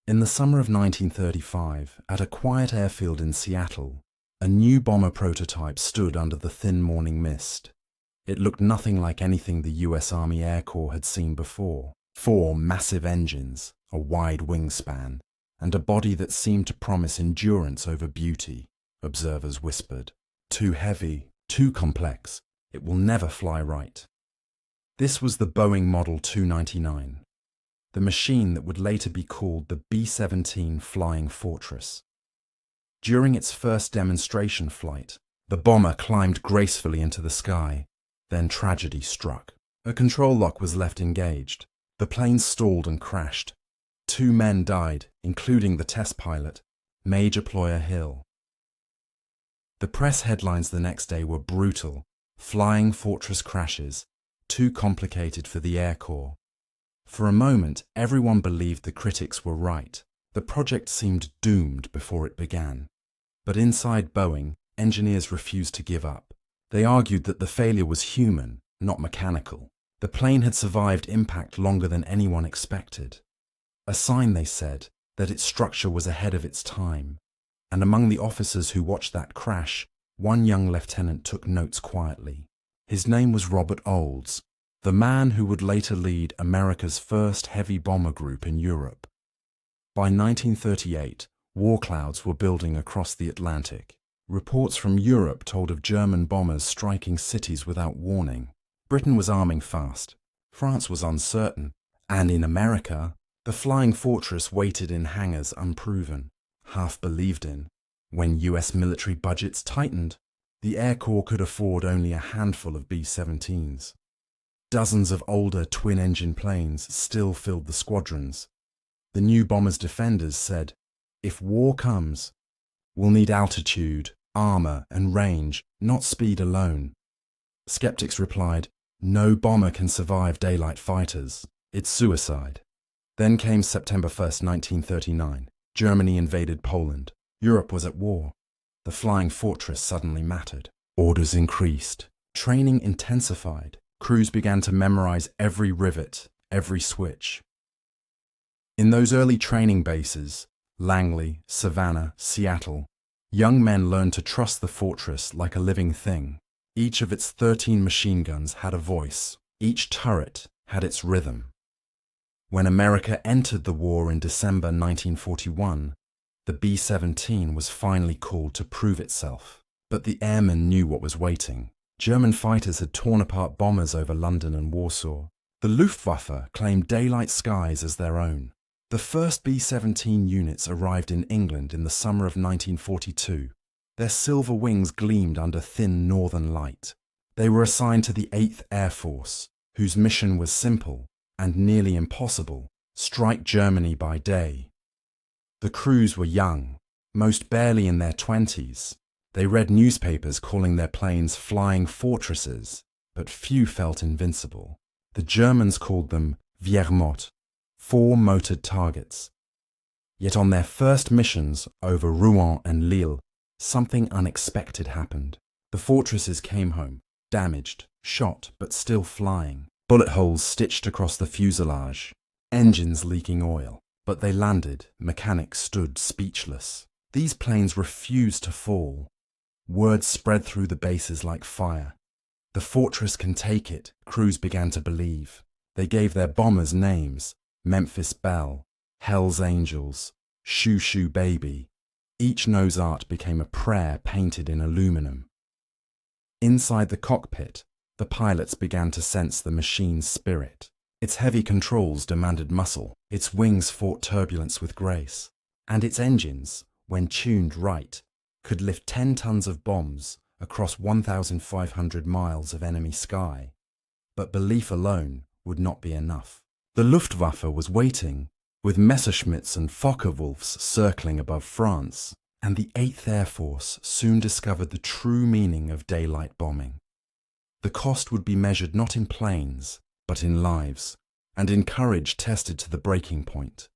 In the summer of 1935, at a quiet airfield in Seattle, a new bomber prototype stood under the thin morning mist. It looked nothing like anything the US Army Air Corps had seen before. 4 massive engines, a wide wingspan, and a body that seemed to promise endurance over beauty, observers whispered. Too heavy, too complex, it will never fly right. This was the Boeing Model 299, the machine that would later be called the B-17 Flying Fortress. During its first demonstration flight, the bomber climbed gracefully into the sky. Then tragedy struck. A control lock was left engaged. The plane stalled and crashed. 2 men died, including the test pilot, Major Ployer Hill. The press headlines the next day were brutal. Flying Fortress crashes, too complicated for the Air Corps. For a moment, everyone believed the critics were right. The project seemed doomed before it began. But inside Boeing, engineers refused to give up. They argued that the failure was human, not mechanical. The plane had survived impact longer than anyone expected. A sign, they said, that its structure was ahead of its time. And among the officers who watched that crash, one young lieutenant took notes quietly. His name was Robert Olds, the man who would later lead America's first heavy bomber group in Europe. By 1938, war clouds were building across the Atlantic. Reports from Europe told of German bombers striking cities without warning. Britain was arming fast. France was uncertain. And in America, the Flying Fortress waited in hangars unproven, half believed in. When US military budgets tightened, the Air Corps could afford only a handful of B-17s. Dozens of older twin-engine planes still filled the squadrons. The new bomber's defenders said, "If war comes, we'll need altitude, armor, and range, not speed alone." Skeptics replied, "No bomber can survive daylight fighters. It's suicide." Then came September 1st, 1939. Germany invaded Poland. Europe was at war. The Flying Fortress suddenly mattered. Orders increased. Training intensified. Crews began to memorize every rivet, every switch. In those early training bases, Langley, Savannah, Seattle, young men learned to trust the fortress like a living thing. Each of its 13 machine guns had a voice. Each turret had its rhythm. When America entered the war in December 1941, the B-17 was finally called to prove itself. But the airmen knew what was waiting. German fighters had torn apart bombers over London and Warsaw. The Luftwaffe claimed daylight skies as their own. The first B-17 units arrived in England in the summer of 1942. Their silver wings gleamed under thin northern light. They were assigned to the 8th Air Force, whose mission was simple and nearly impossible: strike Germany by day. The crews were young, most barely in their 20s. They read newspapers calling their planes flying fortresses, but few felt invincible. The Germans called them Wehrmacht, 4-motored targets. Yet on their first missions over Rouen and Lille, something unexpected happened. The fortresses came home, damaged, shot, but still flying. Bullet holes stitched across the fuselage, engines leaking oil. But they landed. Mechanics stood speechless. These planes refused to fall. Word spread through the bases like fire. The fortress can take it, crews began to believe. They gave their bombers names: Memphis Belle, Hell's Angels, Shoo Shoo Baby. Each nose art became a prayer painted in aluminum. Inside the cockpit, the pilots began to sense the machine's spirit. Its heavy controls demanded muscle. Its wings fought turbulence with grace. And its engines, when tuned right, could lift 10 tons of bombs across 1,500 miles of enemy sky. But belief alone would not be enough. The Luftwaffe was waiting, with Messerschmitts and Focke-Wulfs circling above France, and the 8th Air Force soon discovered the true meaning of daylight bombing. The cost would be measured not in planes, but in lives, and in courage tested to the breaking point.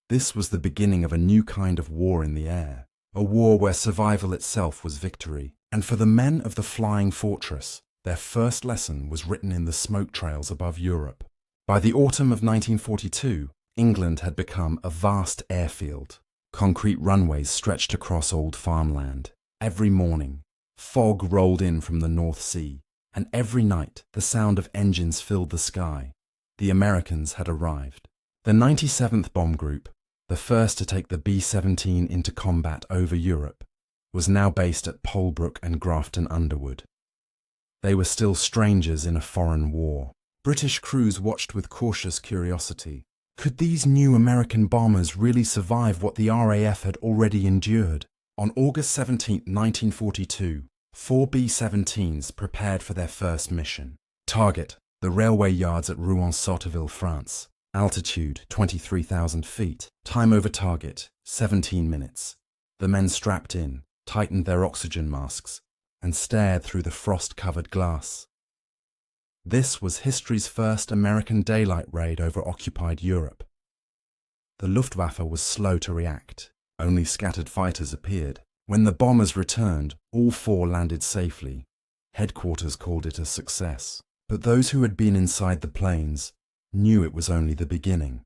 This was the beginning of a new kind of war in the air, a war where survival itself was victory. And for the men of the Flying Fortress, their first lesson was written in the smoke trails above Europe. By the autumn of 1942, England had become a vast airfield. Concrete runways stretched across old farmland. Every morning, fog rolled in from the North Sea, and every night the sound of engines filled the sky. The Americans had arrived. The 97th Bomb Group, the first to take the B-17 into combat over Europe, was now based at Polebrook and Grafton Underwood. They were still strangers in a foreign war. British crews watched with cautious curiosity. Could these new American bombers really survive what the RAF had already endured? On August 17, 1942, 4 B-17s prepared for their first mission. Target: the railway yards at Rouen-Sotteville, France. Altitude: 23,000 feet. Time over target: 17 minutes. The men strapped in, tightened their oxygen masks, and stared through the frost-covered glass. This was history's first American daylight raid over occupied Europe. The Luftwaffe was slow to react. Only scattered fighters appeared. When the bombers returned, all 4 landed safely. Headquarters called it a success. But those who had been inside the planes knew it was only the beginning.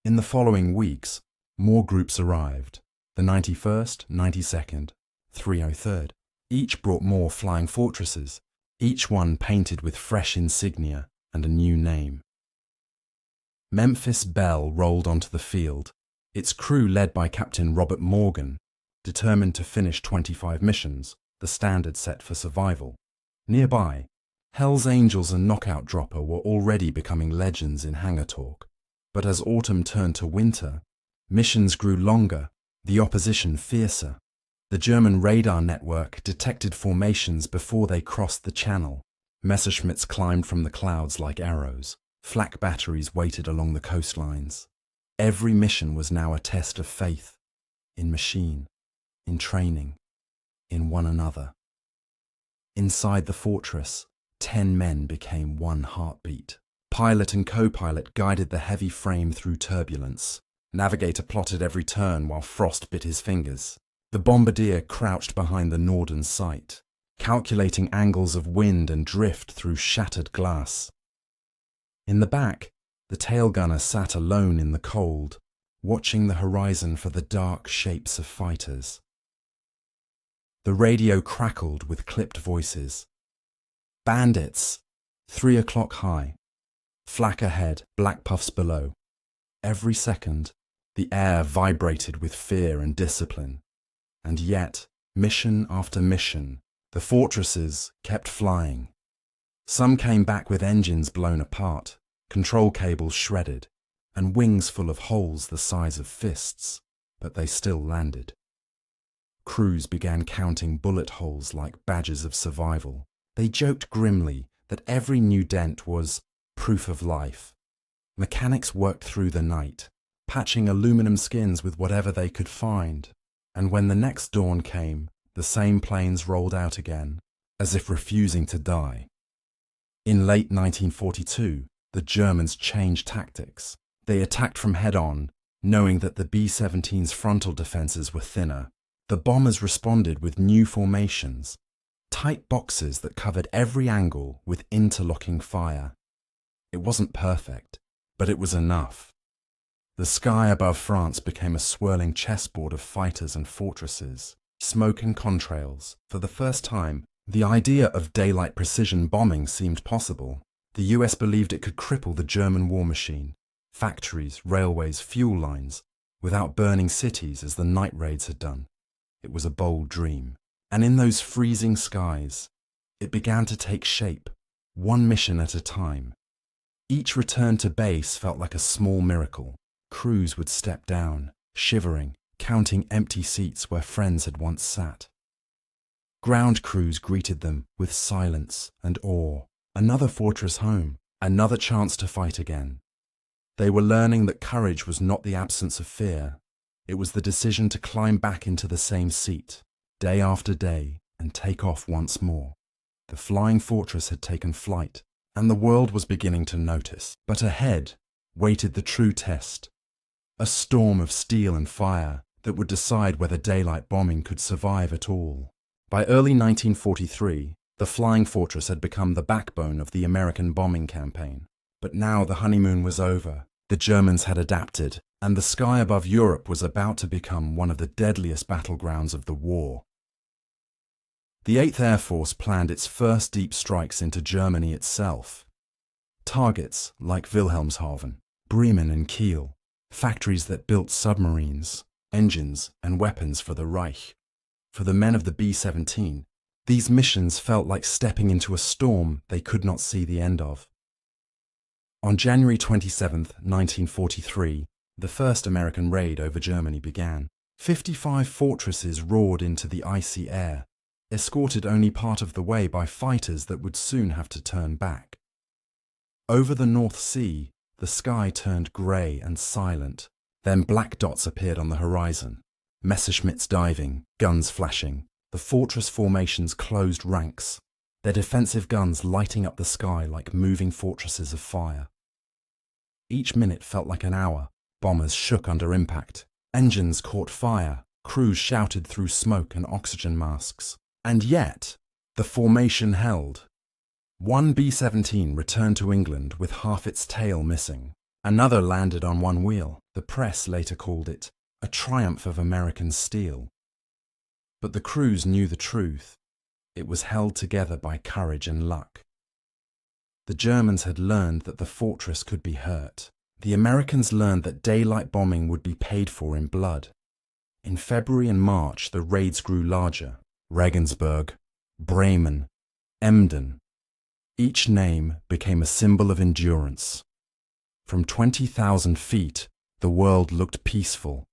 In the following weeks, more groups arrived. The 91st, 92nd, 303rd. Each brought more flying fortresses, each one painted with fresh insignia and a new name. Memphis Belle rolled onto the field, its crew led by Captain Robert Morgan, determined to finish 25 missions, the standard set for survival. Nearby, Hell's Angels and Knockout Dropper were already becoming legends in hangar talk. But as autumn turned to winter, missions grew longer, the opposition fiercer. The German radar network detected formations before they crossed the channel. Messerschmitts climbed from the clouds like arrows. Flak batteries waited along the coastlines. Every mission was now a test of faith, in machine, in training, in one another. Inside the fortress, 10 men became one heartbeat. Pilot and co-pilot guided the heavy frame through turbulence. Navigator plotted every turn while Frost bit his fingers. The bombardier crouched behind the Norden sight, calculating angles of wind and drift through shattered glass. In the back, the tail gunner sat alone in the cold, watching the horizon for the dark shapes of fighters. The radio crackled with clipped voices. Bandits! 3 o'clock high. Flak ahead, black puffs below. Every second, the air vibrated with fear and discipline. And yet, mission after mission, the fortresses kept flying. Some came back with engines blown apart, control cables shredded, and wings full of holes the size of fists, but they still landed. Crews began counting bullet holes like badges of survival. They joked grimly that every new dent was proof of life. Mechanics worked through the night, patching aluminum skins with whatever they could find. And when the next dawn came, the same planes rolled out again, as if refusing to die. In late 1942, the Germans changed tactics. They attacked from head-on, knowing that the B-17's frontal defenses were thinner. The bombers responded with new formations, tight boxes that covered every angle with interlocking fire. It wasn't perfect, but it was enough. The sky above France became a swirling chessboard of fighters and fortresses, smoke and contrails. For the first time, the idea of daylight precision bombing seemed possible. The US believed it could cripple the German war machine, factories, railways, fuel lines, without burning cities as the night raids had done. It was a bold dream. And in those freezing skies, it began to take shape, one mission at a time. Each return to base felt like a small miracle. Crews would step down, shivering, counting empty seats where friends had once sat. Ground crews greeted them with silence and awe. Another fortress home, another chance to fight again. They were learning that courage was not the absence of fear. It was the decision to climb back into the same seat, day after day, and take off once more. The flying fortress had taken flight, and the world was beginning to notice. But ahead waited the true test. A storm of steel and fire that would decide whether daylight bombing could survive at all. By early 1943, the Flying Fortress had become the backbone of the American bombing campaign. But now the honeymoon was over. The Germans had adapted, and the sky above Europe was about to become one of the deadliest battlegrounds of the war. The 8th Air Force planned its first deep strikes into Germany itself. Targets like Wilhelmshaven, Bremen and Kiel, factories that built submarines, engines and weapons for the Reich. For the men of the B-17, these missions felt like stepping into a storm they could not see the end of. On January 27, 1943, the first American raid over Germany began. 55 fortresses roared into the icy air, escorted only part of the way by fighters that would soon have to turn back. Over the North Sea, the sky turned grey and silent. Then black dots appeared on the horizon. Messerschmitts diving, guns flashing. The fortress formations closed ranks, their defensive guns lighting up the sky like moving fortresses of fire. Each minute felt like an hour. Bombers shook under impact. Engines caught fire. Crews shouted through smoke and oxygen masks. And yet, the formation held. One B-17 returned to England with half its tail missing. Another landed on one wheel. The press later called it a triumph of American steel. But the crews knew the truth. It was held together by courage and luck. The Germans had learned that the fortress could be hurt. The Americans learned that daylight bombing would be paid for in blood. In February and March, the raids grew larger. Regensburg, Bremen, Emden. Each name became a symbol of endurance. From 20,000 feet, the world looked peaceful.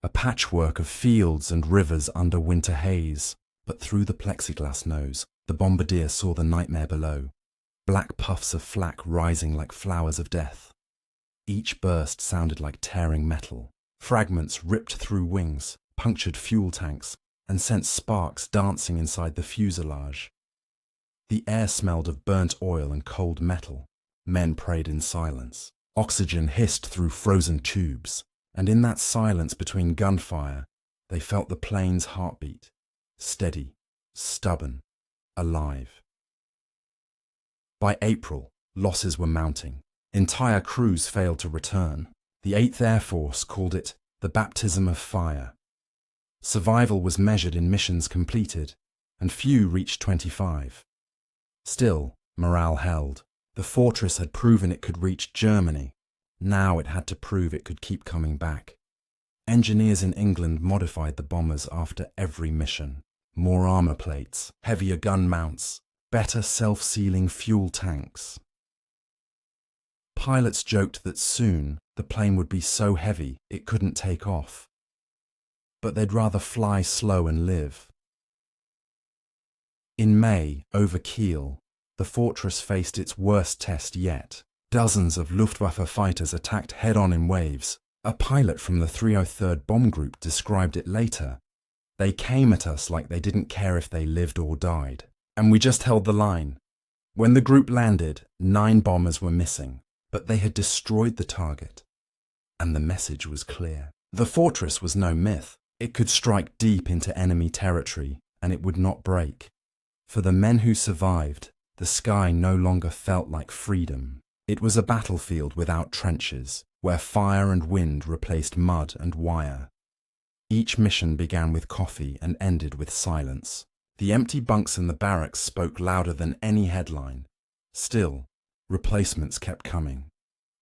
A patchwork of fields and rivers under winter haze. But through the plexiglass nose, the bombardier saw the nightmare below. Black puffs of flak rising like flowers of death. Each burst sounded like tearing metal. Fragments ripped through wings, punctured fuel tanks, and sent sparks dancing inside the fuselage. The air smelled of burnt oil and cold metal. Men prayed in silence. Oxygen hissed through frozen tubes. And in that silence between gunfire, they felt the plane's heartbeat, steady, stubborn, alive. By April, losses were mounting. Entire crews failed to return. The 8th Air Force called it the baptism of fire. Survival was measured in missions completed, and few reached 25. Still, morale held. The fortress had proven it could reach Germany. Now it had to prove it could keep coming back. Engineers in England modified the bombers after every mission. More armor plates, heavier gun mounts, better self-sealing fuel tanks. Pilots joked that soon the plane would be so heavy it couldn't take off. But they'd rather fly slow and live. In May, over Kiel, the fortress faced its worst test yet. Dozens of Luftwaffe fighters attacked head-on in waves. A pilot from the 303rd Bomb Group described it later. They came at us like they didn't care if they lived or died. And we just held the line. When the group landed, 9 bombers were missing, but they had destroyed the target. And the message was clear. The fortress was no myth. It could strike deep into enemy territory, and it would not break. For the men who survived, the sky no longer felt like freedom. It was a battlefield without trenches, where fire and wind replaced mud and wire. Each mission began with coffee and ended with silence. The empty bunks in the barracks spoke louder than any headline. Still, replacements kept coming.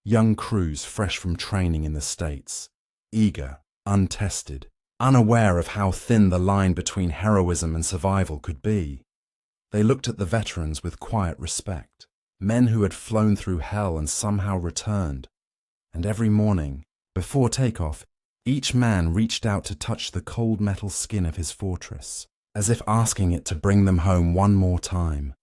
Young crews fresh from training in the States, eager, untested, unaware of how thin the line between heroism and survival could be. They looked at the veterans with quiet respect. Men who had flown through hell and somehow returned. And every morning, before takeoff, each man reached out to touch the cold metal skin of his fortress, as if asking it to bring them home one more time.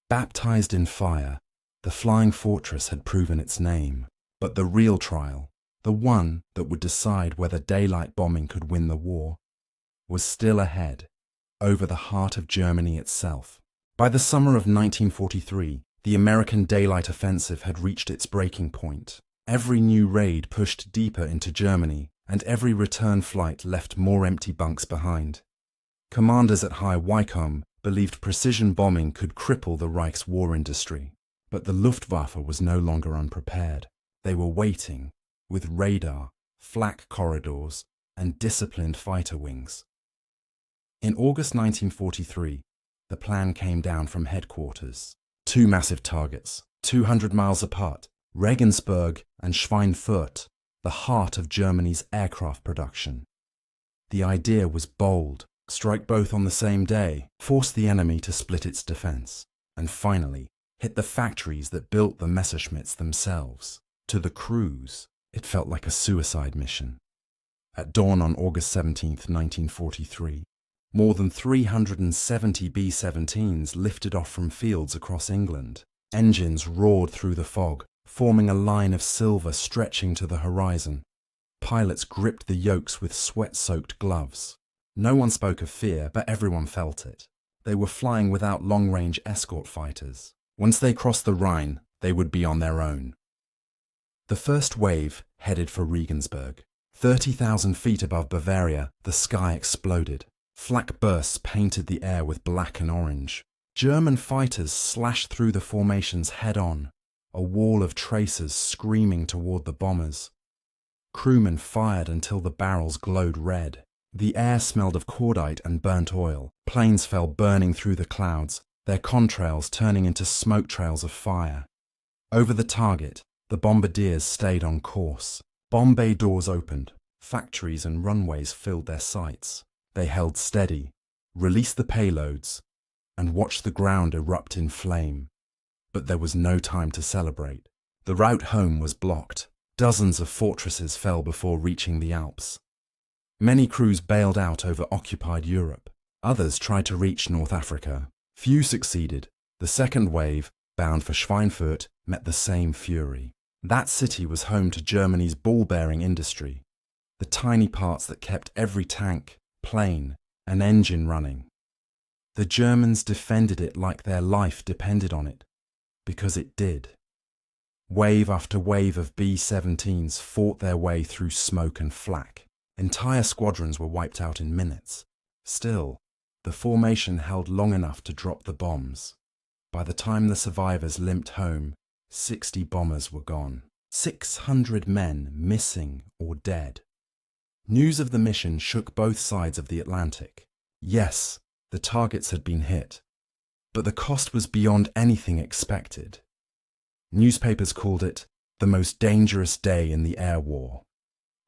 Baptized in fire, the flying fortress had proven its name. But the real trial, the one that would decide whether daylight bombing could win the war, was still ahead, over the heart of Germany itself. By the summer of 1943, the American daylight offensive had reached its breaking point. Every new raid pushed deeper into Germany, and every return flight left more empty bunks behind. Commanders at High Wycombe believed precision bombing could cripple the Reich's war industry, but the Luftwaffe was no longer unprepared. They were waiting, with radar, flak corridors, and disciplined fighter wings. In August 1943, the plan came down from headquarters. 2 massive targets, 200 miles apart, Regensburg and Schweinfurt, the heart of Germany's aircraft production. The idea was bold: strike both on the same day, force the enemy to split its defense, and finally hit the factories that built the Messerschmitts themselves. To the crews, it felt like a suicide mission. At dawn on August 17, 1943, more than 370 B-17s lifted off from fields across England. Engines roared through the fog, forming a line of silver stretching to the horizon. Pilots gripped the yokes with sweat-soaked gloves. No one spoke of fear, but everyone felt it. They were flying without long-range escort fighters. Once they crossed the Rhine, they would be on their own. The first wave headed for Regensburg. 30,000 feet above Bavaria, the sky exploded. Flak bursts painted the air with black and orange. German fighters slashed through the formations head-on, a wall of tracers screaming toward the bombers. Crewmen fired until the barrels glowed red. The air smelled of cordite and burnt oil. Planes fell burning through the clouds, their contrails turning into smoke trails of fire. Over the target, the bombardiers stayed on course. Bomb bay doors opened. Factories and runways filled their sights. They held steady, released the payloads, and watched the ground erupt in flame. But there was no time to celebrate. The route home was blocked. Dozens of fortresses fell before reaching the Alps. Many crews bailed out over occupied Europe. Others tried to reach North Africa. Few succeeded. The second wave, bound for Schweinfurt, met the same fury. That city was home to Germany's ball-bearing industry, the tiny parts that kept every tank, plane, and engine running. The Germans defended it like their life depended on it, because it did. Wave after wave of B-17s fought their way through smoke and flak. Entire squadrons were wiped out in minutes. Still, the formation held long enough to drop the bombs. By the time the survivors limped home, 60 bombers were gone. 600 men missing or dead. News of the mission shook both sides of the Atlantic. Yes, the targets had been hit, but the cost was beyond anything expected. Newspapers called it the most dangerous day in the air war.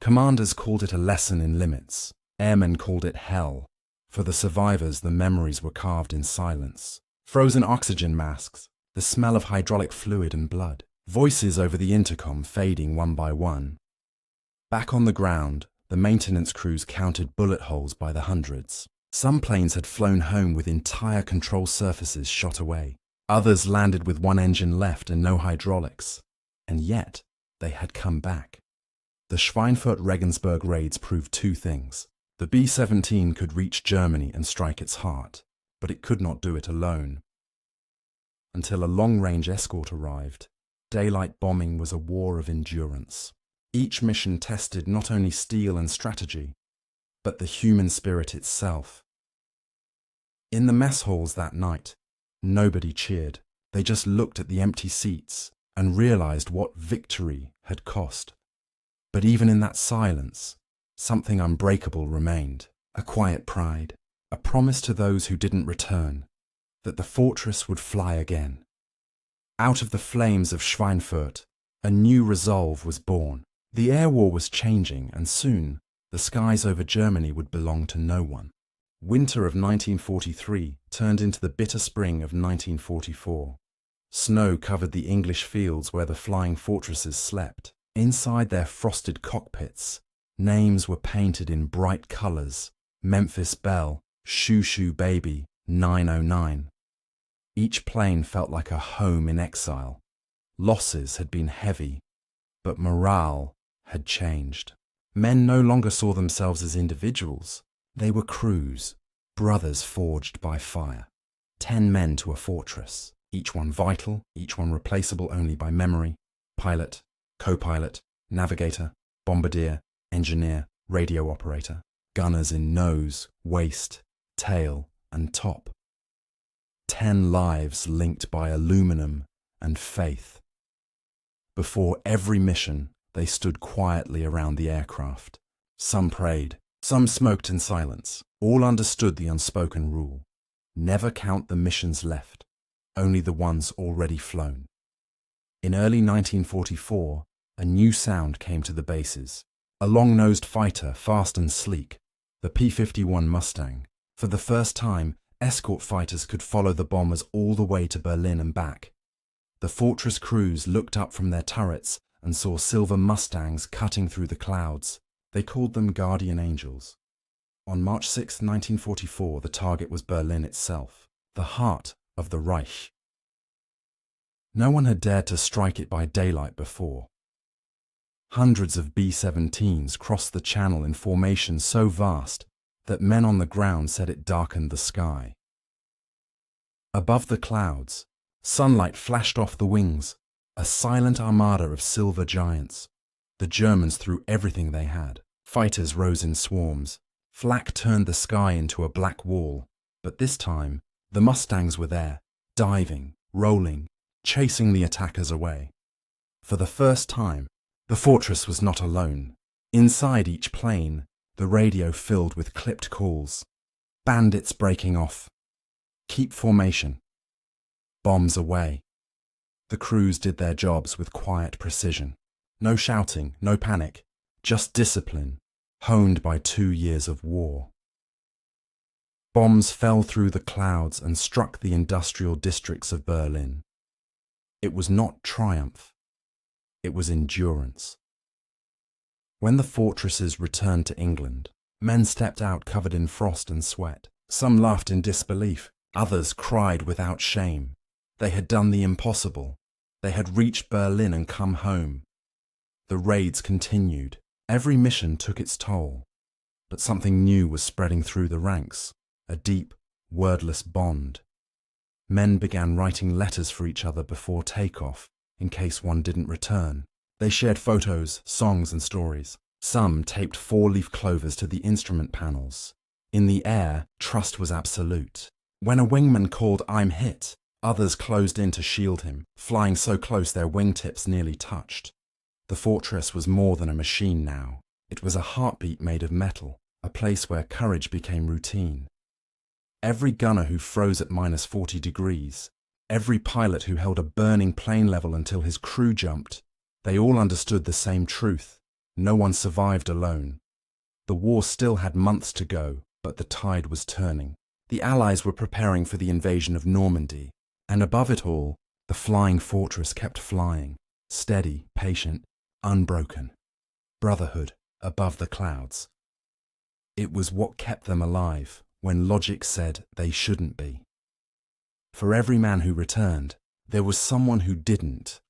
Commanders called it a lesson in limits. Airmen called it hell. For the survivors, the memories were carved in silence. Frozen oxygen masks, the smell of hydraulic fluid and blood, voices over the intercom fading one by one. Back on the ground, the maintenance crews counted bullet holes by the hundreds. Some planes had flown home with entire control surfaces shot away. Others landed with one engine left and no hydraulics. And yet, they had come back. The Schweinfurt-Regensburg raids proved two things. The B-17 could reach Germany and strike its heart, but it could not do it alone. Until a long-range escort arrived, daylight bombing was a war of endurance. Each mission tested not only steel and strategy, but the human spirit itself. In the mess halls that night, nobody cheered. They just looked at the empty seats and realized what victory had cost. But even in that silence, something unbreakable remained. A quiet pride, a promise to those who didn't return, that the fortress would fly again. Out of the flames of Schweinfurt, a new resolve was born. The air war was changing, and soon the skies over Germany would belong to no one. Winter of 1943 turned into the bitter spring of 1944. Snow covered the English fields where the flying fortresses slept. Inside their frosted cockpits, names were painted in bright colors: Memphis Belle, Shoo Shoo Baby, 909. Each plane felt like a home in exile. Losses had been heavy, but morale had changed. Men no longer saw themselves as individuals. They were crews, brothers forged by fire. 10 men to a fortress, each one vital, each one replaceable only by memory. Pilot, co-pilot, navigator, bombardier, engineer, radio operator. Gunners in nose, waist, tail, and top. 10 lives linked by aluminum and faith. Before every mission, they stood quietly around the aircraft. Some prayed, some smoked in silence. All understood the unspoken rule: never count the missions left, only the ones already flown. In early 1944, a new sound came to the bases. A long-nosed fighter, fast and sleek, the P-51 Mustang. For the first time, escort fighters could follow the bombers all the way to Berlin and back. The Fortress crews looked up from their turrets and saw silver Mustangs cutting through the clouds. They called them guardian angels. On March 6, 1944, the target was Berlin itself, the heart of the Reich. No one had dared to strike it by daylight before. Hundreds of B-17s crossed the channel in formation so vast that men on the ground said it darkened the sky. Above the clouds, sunlight flashed off the wings, a silent armada of silver giants. The Germans threw everything they had. Fighters rose in swarms. Flak turned the sky into a black wall. But this time, the Mustangs were there, diving, rolling, chasing the attackers away. For the first time, the fortress was not alone. Inside each plane, the radio filled with clipped calls. Bandits breaking off. Keep formation. Bombs away. The crews did their jobs with quiet precision. No shouting, no panic, just discipline, honed by 2 years of war. Bombs fell through the clouds and struck the industrial districts of Berlin. It was not triumph. It was endurance. When the fortresses returned to England, men stepped out covered in frost and sweat. Some laughed in disbelief. Others cried without shame. They had done the impossible. They had reached Berlin and come home. The raids continued. Every mission took its toll. But something new was spreading through the ranks, a deep, wordless bond. Men began writing letters for each other before takeoff, in case one didn't return. They shared photos, songs and stories. Some taped 4-leaf clovers to the instrument panels. In the air, trust was absolute. When a wingman called "I'm hit," others closed in to shield him, flying so close their wingtips nearly touched. The fortress was more than a machine now. It was a heartbeat made of metal, a place where courage became routine. Every gunner who froze at -40 degrees, every pilot who held a burning plane level until his crew jumped, they all understood the same truth. No one survived alone. The war still had months to go, but the tide was turning. The Allies were preparing for the invasion of Normandy, and above it all, the flying fortress kept flying, steady, patient, unbroken. Brotherhood above the clouds. It was what kept them alive when logic said they shouldn't be. For every man who returned, there was someone who didn't.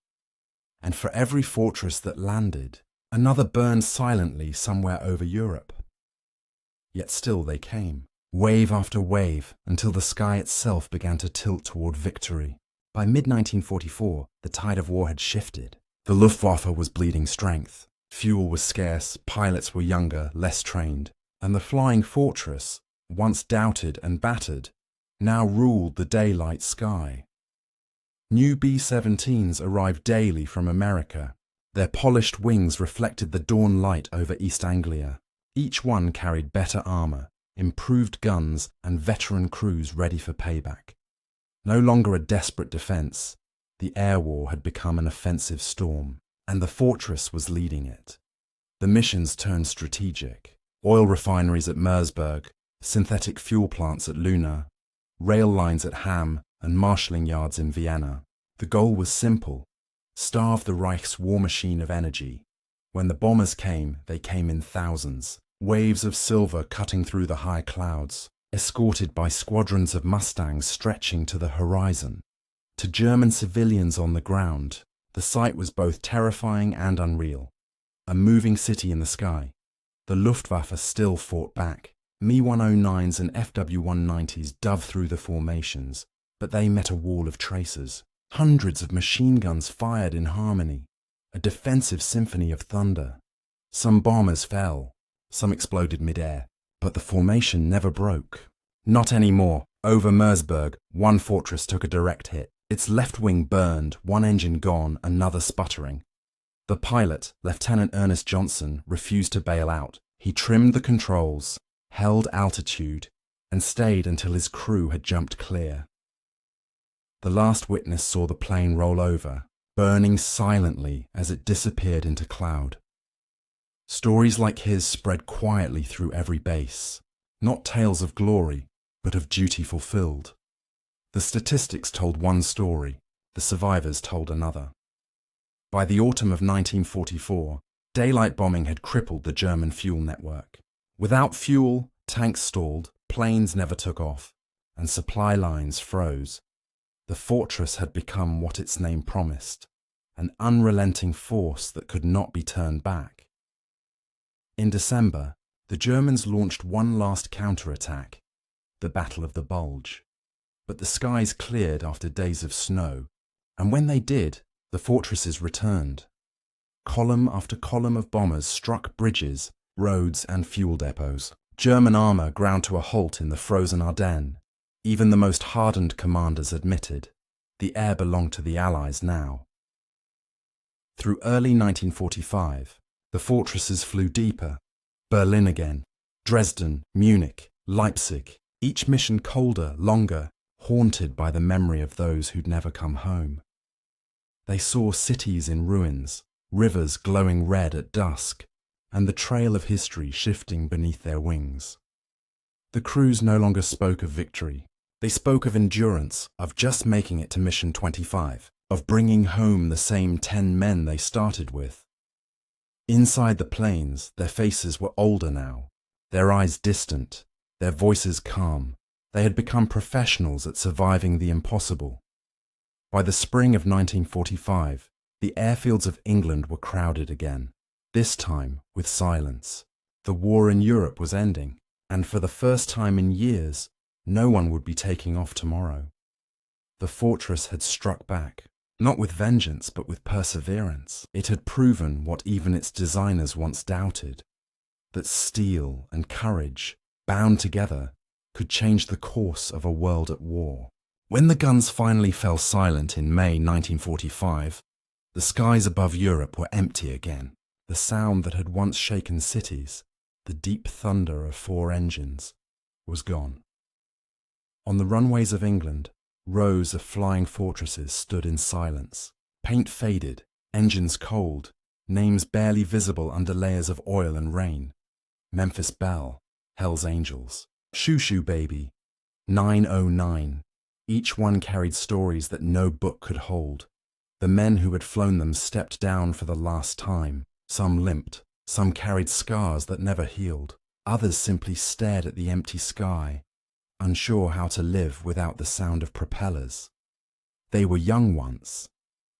And for every fortress that landed, another burned silently somewhere over Europe. Yet still they came, wave after wave, until the sky itself began to tilt toward victory. By mid-1944, the tide of war had shifted. The Luftwaffe was bleeding strength. Fuel was scarce, pilots were younger, less trained, and the flying fortress, once doubted and battered, now ruled the daylight sky. New B-17s arrived daily from America. Their polished wings reflected the dawn light over East Anglia. Each one carried better armor, improved guns, and veteran crews ready for payback. No longer a desperate defense, the air war had become an offensive storm, and the fortress was leading it. The missions turned strategic. Oil refineries at Mersburg, synthetic fuel plants at Luna, rail lines at Hamm, and marshalling yards in Vienna. The goal was simple: starve the Reich's war machine of energy. When the bombers came, they came in thousands, waves of silver cutting through the high clouds, escorted by squadrons of Mustangs stretching to the horizon. To German civilians on the ground, the sight was both terrifying and unreal. A moving city in the sky. The Luftwaffe still fought back. Me-109s and FW-190s dove through the formations, but they met a wall of tracers. Hundreds of machine guns fired in harmony, a defensive symphony of thunder. Some bombers fell, some exploded mid-air, but the formation never broke. Not anymore. Over Mersburg, one fortress took a direct hit. Its left wing burned, one engine gone, another sputtering. The pilot, Lieutenant Ernest Johnson, refused to bail out. He trimmed the controls, held altitude, and stayed until his crew had jumped clear. The last witness saw the plane roll over, burning silently as it disappeared into cloud. Stories like his spread quietly through every base, not tales of glory, but of duty fulfilled. The statistics told one story, the survivors told another. By the autumn of 1944, daylight bombing had crippled the German fuel network. Without fuel, tanks stalled, planes never took off, and supply lines froze. The fortress had become what its name promised, an unrelenting force that could not be turned back. In December, the Germans launched one last counterattack, the Battle of the Bulge. But the skies cleared after days of snow, and when they did, the fortresses returned. Column after column of bombers struck bridges, roads, and fuel depots. German armour ground to a halt in the frozen Ardennes. Even the most hardened commanders admitted the air belonged to the Allies now. Through early 1945, the fortresses flew deeper. Berlin again, Dresden, Munich, Leipzig, each mission colder, longer, haunted by the memory of those who'd never come home. They saw cities in ruins, rivers glowing red at dusk, and the trail of history shifting beneath their wings. The crews no longer spoke of victory. They spoke of endurance, of just making it to Mission 25, of bringing home the same 10 men they started with. Inside the planes, their faces were older now, their eyes distant, their voices calm. They had become professionals at surviving the impossible. By the spring of 1945, the airfields of England were crowded again, this time with silence. The war in Europe was ending, and for the first time in years, no one would be taking off tomorrow. The fortress had struck back, not with vengeance but with perseverance. It had proven what even its designers once doubted, that steel and courage, bound together, could change the course of a world at war. When the guns finally fell silent in May 1945, the skies above Europe were empty again. The sound that had once shaken cities, the deep thunder of 4 engines, was gone. On the runways of England, rows of flying fortresses stood in silence. Paint faded, engines cold, names barely visible under layers of oil and rain. Memphis Belle, Hell's Angels, Shoo Shoo Baby, 909. Each one carried stories that no book could hold. The men who had flown them stepped down for the last time. Some limped, some carried scars that never healed. Others simply stared at the empty sky, unsure how to live without the sound of propellers. They were young once,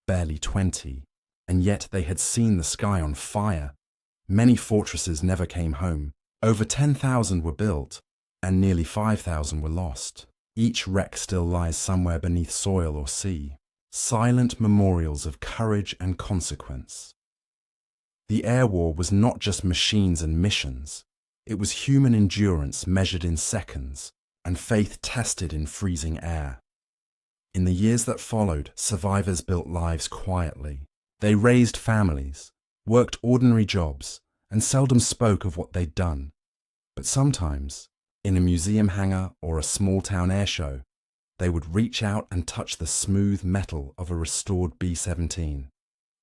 barely 20, and yet they had seen the sky on fire. Many fortresses never came home. Over 10,000 were built, and nearly 5,000 were lost. Each wreck still lies somewhere beneath soil or sea, silent memorials of courage and consequence. The air war was not just machines and missions. It was human endurance measured in seconds, and faith tested in freezing air. In the years that followed, survivors built lives quietly. They raised families, worked ordinary jobs, and seldom spoke of what they'd done. But sometimes, in a museum hangar or a small-town airshow, they would reach out and touch the smooth metal of a restored B-17.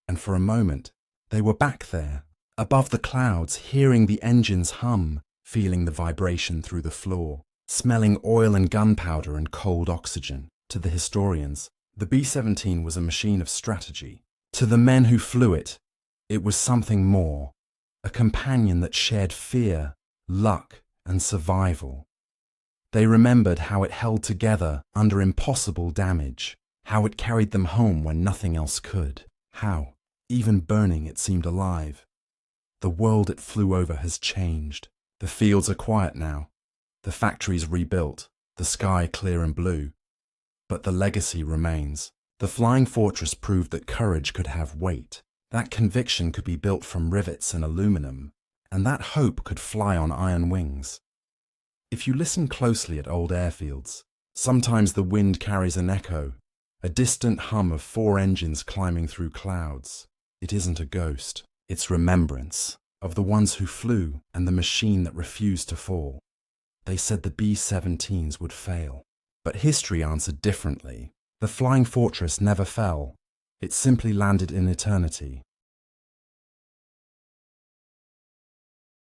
And for a moment, they were back there, above the clouds, hearing the engines hum, feeling the vibration through the floor, smelling oil and gunpowder and cold oxygen. To the historians, the B-17 was a machine of strategy. To the men who flew it, it was something more, a companion that shared fear, luck, and survival. They remembered how it held together under impossible damage, how it carried them home when nothing else could, how, even burning, it seemed alive. The world it flew over has changed. The fields are quiet now, the factories rebuilt, the sky clear and blue. But the legacy remains. The flying fortress proved that courage could have weight, that conviction could be built from rivets and aluminum, and that hope could fly on iron wings. If you listen closely at old airfields, sometimes the wind carries an echo, a distant hum of 4 engines climbing through clouds. It isn't a ghost. It's remembrance of the ones who flew and the machine that refused to fall. They said the B-17s would fail. But history answered differently. The Flying Fortress never fell. It simply landed in eternity.